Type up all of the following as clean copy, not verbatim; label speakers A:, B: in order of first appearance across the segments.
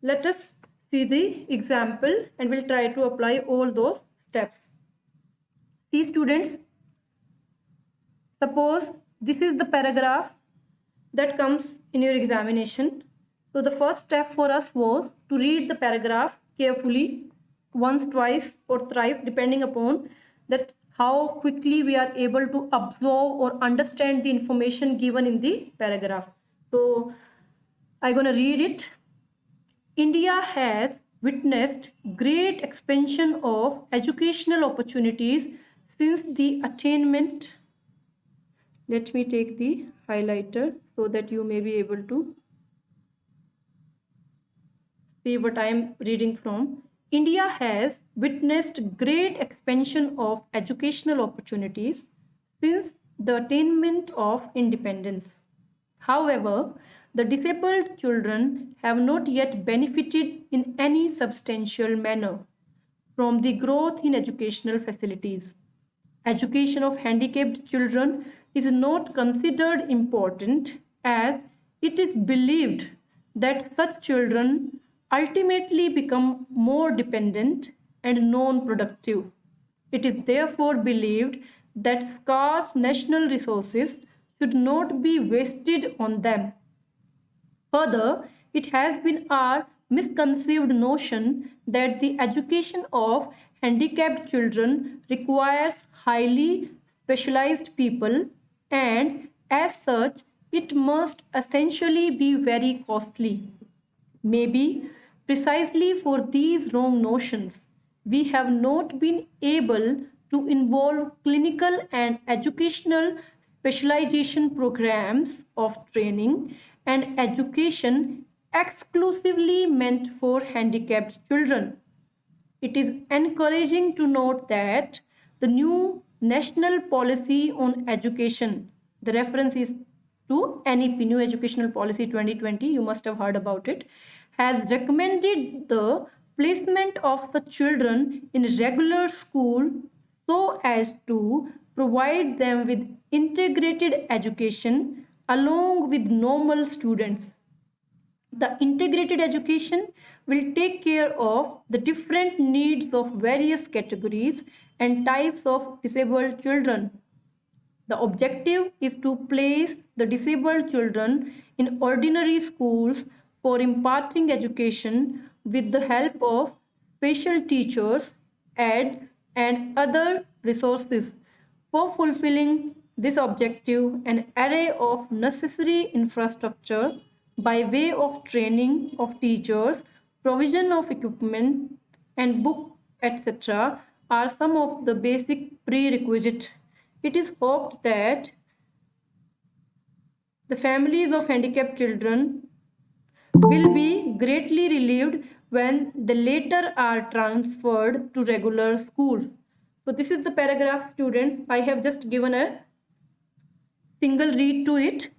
A: Let us see the example and we'll try to apply all those steps. See students, suppose this is the paragraph that comes in your examination. So the first step for us was to read the paragraph carefully once, twice or thrice depending upon that how quickly we are able to absorb or understand the information given in the paragraph. So I'm going to read it. India has witnessed great expansion of educational opportunities since the attainment. Let me take the highlighter so that you may be able to see what I am reading from. India has witnessed great expansion of educational opportunities since the attainment of independence. However, the disabled children have not yet benefited in any substantial manner from the growth in educational facilities. Education of handicapped children is not considered important as it is believed that such children ultimately become more dependent and non productive. It is therefore believed that scarce national resources should not be wasted on them. Further, it has been our misconceived notion that the education of handicapped children requires highly specialized people and as such it must essentially be very costly. Maybe precisely for these wrong notions, we have not been able to involve clinical and educational specialization programs of training and education exclusively meant for handicapped children. It is encouraging to note that the new National Policy on Education, the reference is to NEP, New Educational Policy 2020, you must have heard about it, has recommended the placement of the children in regular school so as to provide them with integrated education along with normal students. The integrated education will take care of the different needs of various categories and types of disabled children. The objective is to place the disabled children in ordinary schools for imparting education with the help of special teachers, aides, and other resources. For fulfilling this objective, an array of necessary infrastructure by way of training of teachers, provision of equipment and book, etc., are some of the basic prerequisites. It is hoped that the families of handicapped children will be greatly relieved when the latter are transferred to regular schools. So this is the paragraph, students. I have just given a single read to it,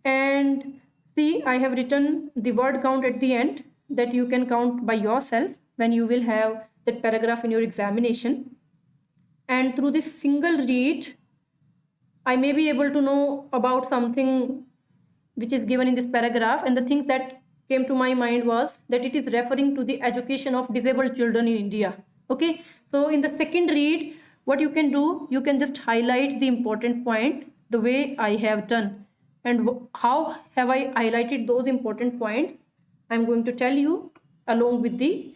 A: and see, I have written the word count at the end that you can count by yourself when you will have that paragraph in your examination. And through this single read, I may be able to know about something which is given in this paragraph, and the things that came to my mind was that it is referring to the education of disabled children in India. Okay, so in the second read, what you can do, you can just highlight the important point the way I have done. And how have I highlighted those important points? I'm going to tell you along with the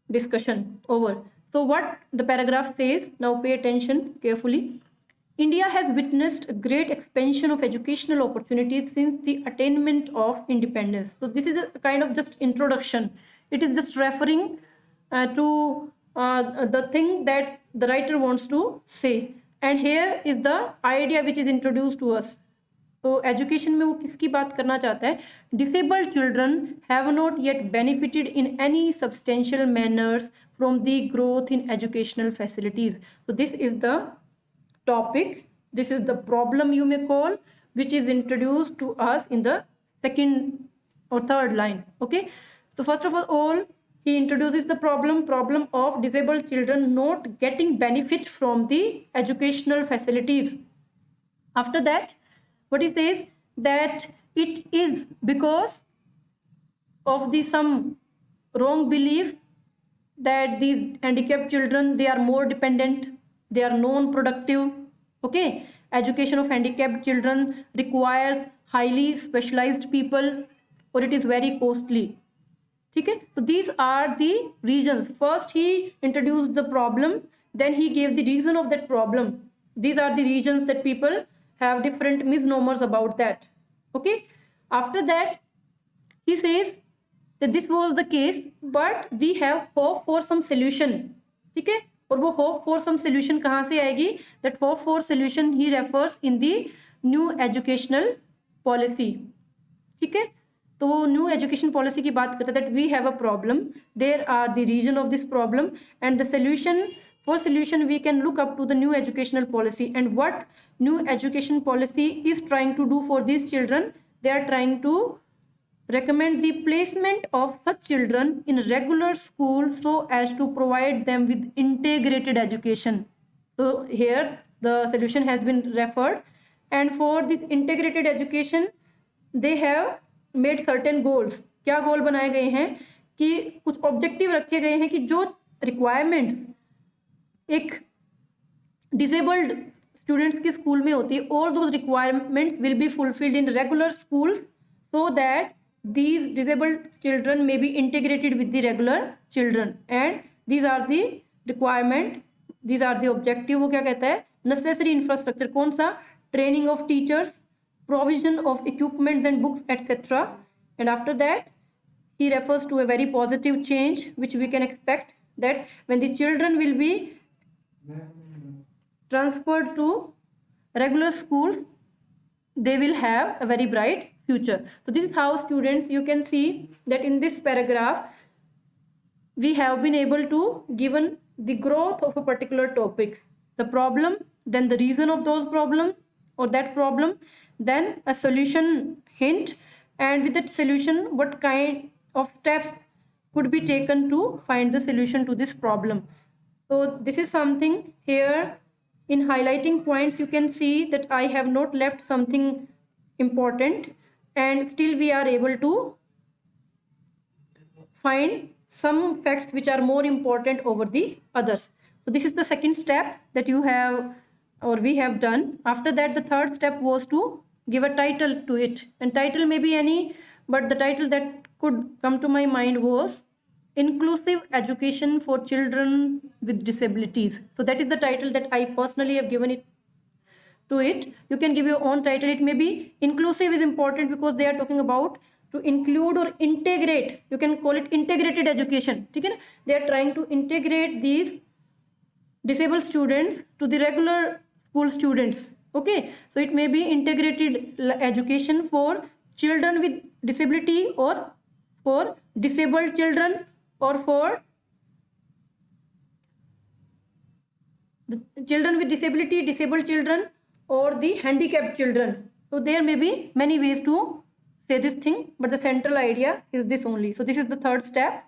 A: discussion over. So what the paragraph says, now pay attention carefully. India has witnessed a great expansion of educational opportunities since the attainment of independence. So this is a kind of just introduction. It is just referring to the thing that the writer wants to say. And here is the idea which is introduced to us. तो education में वो किसकी बात करना चाहता है? Disabled children have not yet benefited in any substantial manners from the growth in educational facilities. So this is the topic, this is the problem you may call, which is introduced to us in the second or third line. Okay, so first of all he introduces the problem of disabled children not getting benefit from the educational facilities. After that, what he says, that it is because of the some wrong belief that these handicapped children, they are more dependent, they are non-productive. Okay, education of handicapped children requires highly specialized people, or it is very costly. Okay, so these are the reasons. First he introduced the problem, then he gave the reason of that problem. These are the reasons that people have different misnomers about that. Okay, after that he says that this was the case, but we have hope for some solution. ठीक है, और वो hope for some solution कहाँ से आएगी? That hope for solution he refers in the new educational policy. ठीक है, तो वो न्यू एजुकेशन पॉलिसी की बात करता है that we have a problem, there are the reason of this problem and the solution. For solution we can look up to the new educational policy and what new education policy is trying to do for this children. They are trying to recommend the placement of such children in regular school so as to provide them with integrated education. So here the solution has been referred, and for this integrated education they have made certain goals. क्या गोल बनाए गए हैं कि कुछ objective रखे गए हैं कि जो रिक्वायरमेंट्स एक डिसेबल्ड स्टूडेंट्स की स्कूल में होती है, all those requirements will be fulfilled in regular schools so that these disabled children may be integrated with the regular children. And these are the requirement, these are the objective. वो क्या कहता है? necessary infrastructure. कौन सा? training of teachers, provision of equipment and books, etc. And after that he refers to a very positive change which we can expect, that when the children will be transferred to regular schools they will have a very bright future. So this is how, students, you can see that in this paragraph we have been able to given the growth of a particular topic, the problem, then the reason of those problem or that problem, then a solution hint, and with that solution what kind of steps could be taken to find the solution to this problem. So this is something here. In highlighting points you can see that I have not left something important, and still we are able to find some facts which are more important over the others. So this is the second step that you have or we have done. After that the third step was to give a title to it, and title may be any, but the title that could come to my mind was inclusive education for children with disabilities. So that is the title that I personally have given it to it. You can give your own title. It may be inclusive is important because they are talking about to include or integrate. You can call it integrated education. ठीक है ना? They are trying to integrate these disabled students to the regular school students. Okay, so it may be integrated education for children with disability, or for disabled children, or for the children with disability, disabled children, or the handicapped children. So there may be many ways to say this thing, but the central idea is this only. So this is the third step.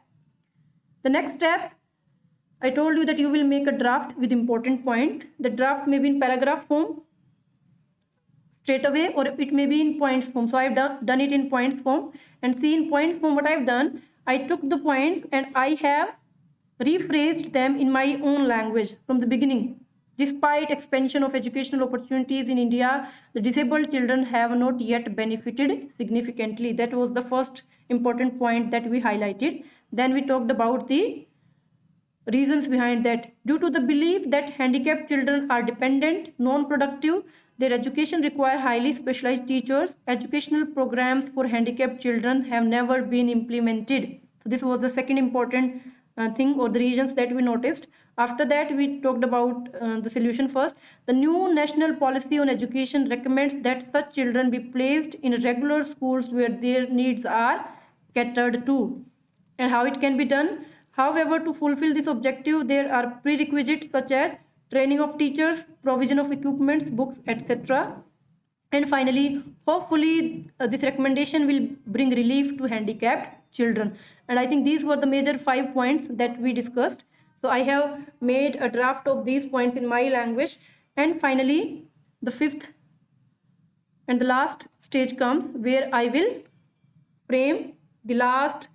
A: The next step, I told you that you will make a draft with important point. The draft may be in paragraph form straight away, or it may be in points form. So I've done it in points form, and see in point form what I've done, I took the points and I have rephrased them in my own language from the beginning. Despite expansion of educational opportunities in India, the disabled children have not yet benefited significantly. That was the first important point that we highlighted. Then we talked about the reasons behind that. Due to the belief that handicapped children are dependent, non-productive, their education require highly specialized teachers, educational programs for handicapped children have never been implemented. So this was the second important thing, or the reasons that we noticed. After that we talked about the solution first. The new national policy on education recommends that such children be placed in regular schools where their needs are catered to. And how it can be done? However, to fulfill this objective, there are prerequisites such as training of teachers, provision of equipments, books, etc. And finally, hopefully, this recommendation will bring relief to handicapped children. And I think these were the major 5 points that we discussed. So I have made a draft of these points in my language. And finally, the fifth and the last stage comes where I will frame the last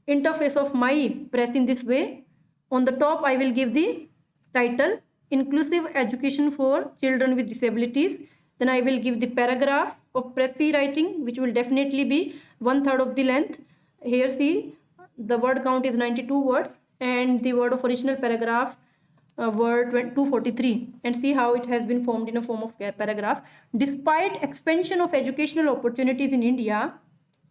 A: interface of my press in this way. On the top, I will give the title Inclusive Education for Children with Disabilities. Then I will give the paragraph of PRECIS writing, which will definitely be 1/3 of the length. Here see, the word count is 92 words and the word of original paragraph word 243, and see how it has been formed in a form of paragraph. Despite expansion of educational opportunities in India,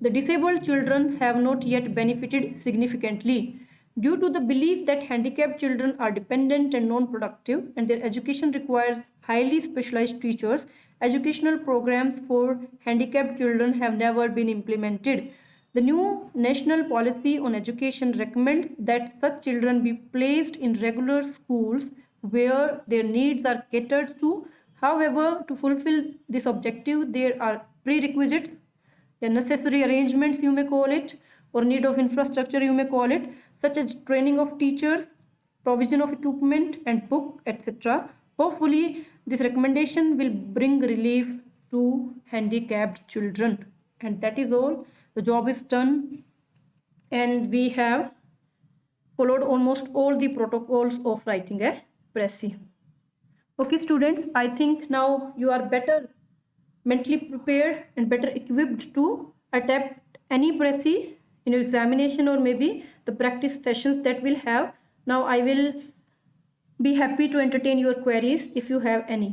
A: the disabled children have not yet benefited significantly due to the belief that handicapped children are dependent and non-productive and their education requires highly specialized teachers. Educational programs for handicapped children have never been implemented. The new national policy on education recommends that such children be placed in regular schools where their needs are catered to. However, to fulfill this objective, there are prerequisites, necessary arrangements you may call it, or need of infrastructure you may call it, such as training of teachers, provision of equipment and book, etc. Hopefully, this recommendation will bring relief to handicapped children. And that is all. The job is done, and we have followed almost all the protocols of writing a PRECIS. Okay, students, I think now you are better mentally prepared and better equipped to attempt any PRECIS in your examination or maybe the practice sessions that we'll have. Now I will be happy to entertain your queries if you have any.